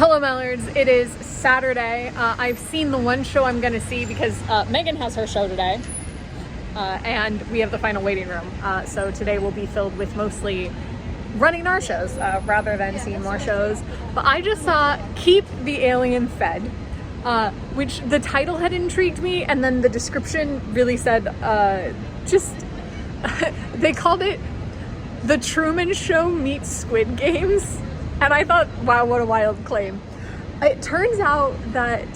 Hello Mallards, it is Saturday. I've seen the one show I'm going to see because Megan has her show today and we have the final waiting room. So today will be filled with mostly running our shows rather than seeing more shows. But I just saw Keep the Alien Fed, which the title had intrigued me, and then the description really said they called it The Truman Show meets Squid Games. And I thought, wow, what a wild claim. It turns out that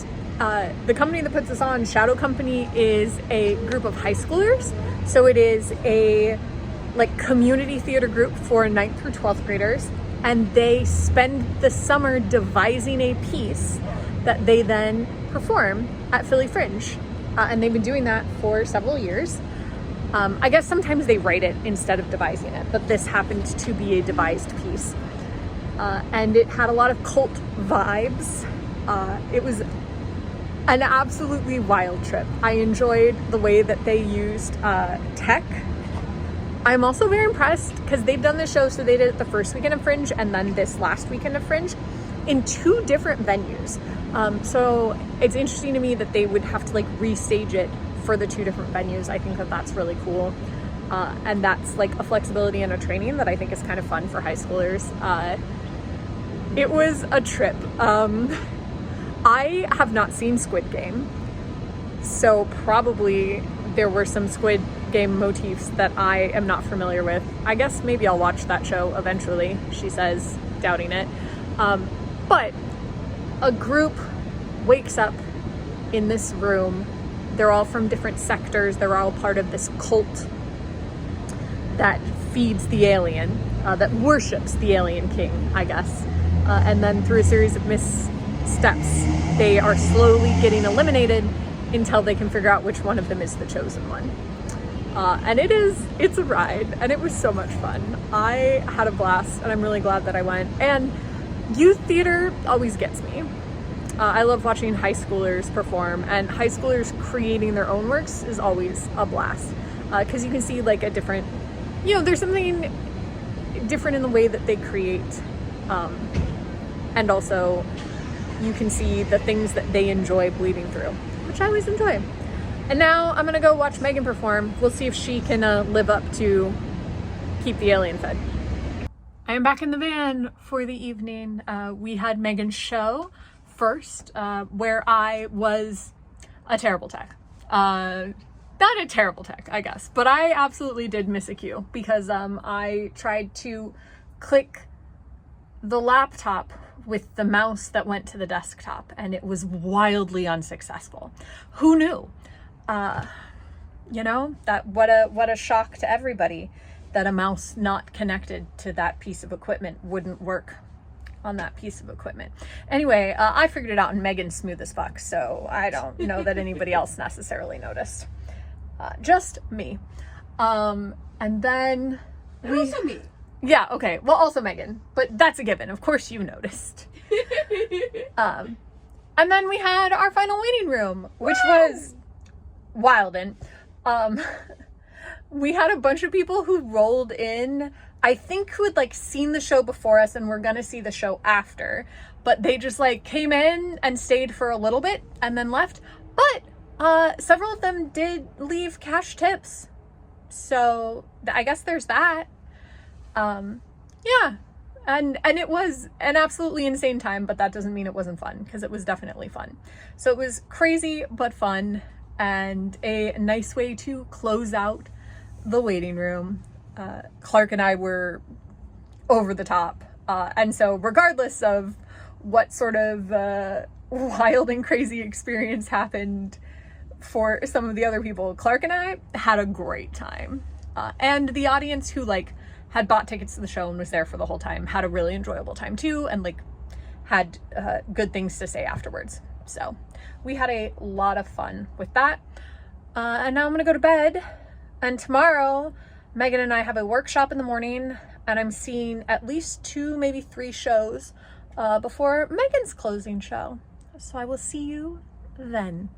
the company that puts this on, Shadow Company, is a group of high schoolers. So it is a community theater group for 9th through 12th graders. And they spend the summer devising a piece that they then perform at Philly Fringe. And they've been doing that for several years. I guess sometimes they write it instead of devising it, but this happened to be a devised piece. And it had a lot of cult vibes. It was an absolutely wild trip. I enjoyed the way that they used tech. I'm also very impressed because they've done this show, so they did it the first weekend of Fringe and then this last weekend of Fringe in 2 different venues. So it's interesting to me that they would have to restage it for the 2 different venues. I think that that's really cool. And that's a flexibility and a training that I think is kind of fun for high schoolers. It was a trip. I have not seen Squid Game, so probably there were some Squid Game motifs that I am not familiar with. I guess maybe I'll watch that show eventually, she says, doubting it. But a group wakes up in this room. They're all from different sectors. They're all part of this cult that feeds the alien, that worships the alien king, I guess. And then through a series of missteps, they are slowly getting eliminated until they can figure out which one of them is the chosen one. And it's a ride, and it was so much fun. I had a blast, and I'm really glad that I went. And youth theater always gets me. I love watching high schoolers perform, and high schoolers creating their own works is always a blast. Because you can see a different, there's something different in the way that they create. And also you can see the things that they enjoy bleeding through, which I always enjoy. And now I'm gonna go watch Megan perform. We'll see if she can live up to Keep the Alien Fed. I am back in the van for the evening. We had Megan's show first, where I was a terrible tech. Not a terrible tech, I guess, but I absolutely did miss a cue because I tried to click the laptop with the mouse that went to the desktop, and it was wildly unsuccessful. Who knew? That what a shock to everybody that a mouse not connected to that piece of equipment wouldn't work on that piece of equipment. Anyway, I figured it out, and Megan's smooth as fuck, so I don't know that anybody else necessarily noticed. Just me. And then also me. Yeah, okay. Well, also Megan, but that's a given. Of course you noticed. And then we had our final waiting room, which was wild. And we had a bunch of people who rolled in, I think who had seen the show before us and were gonna see the show after, but they just came in and stayed for a little bit and then left. But several of them did leave cash tips. So I guess there's that. Yeah, and it was an absolutely insane time, but that doesn't mean it wasn't fun, because it was definitely fun. So it was crazy but fun, and a nice way to close out the waiting room. Clark and I were over the top, and so regardless of what sort of wild and crazy experience happened for some of the other people, Clark and I had a great time, and the audience who had bought tickets to the show and was there for the whole time had a really enjoyable time too, and had good things to say afterwards. So we had a lot of fun with that. And now I'm gonna go to bed, and tomorrow Megan and I have a workshop in the morning, and I'm seeing at least 2, maybe 3 shows before Megan's closing show. So I will see you then.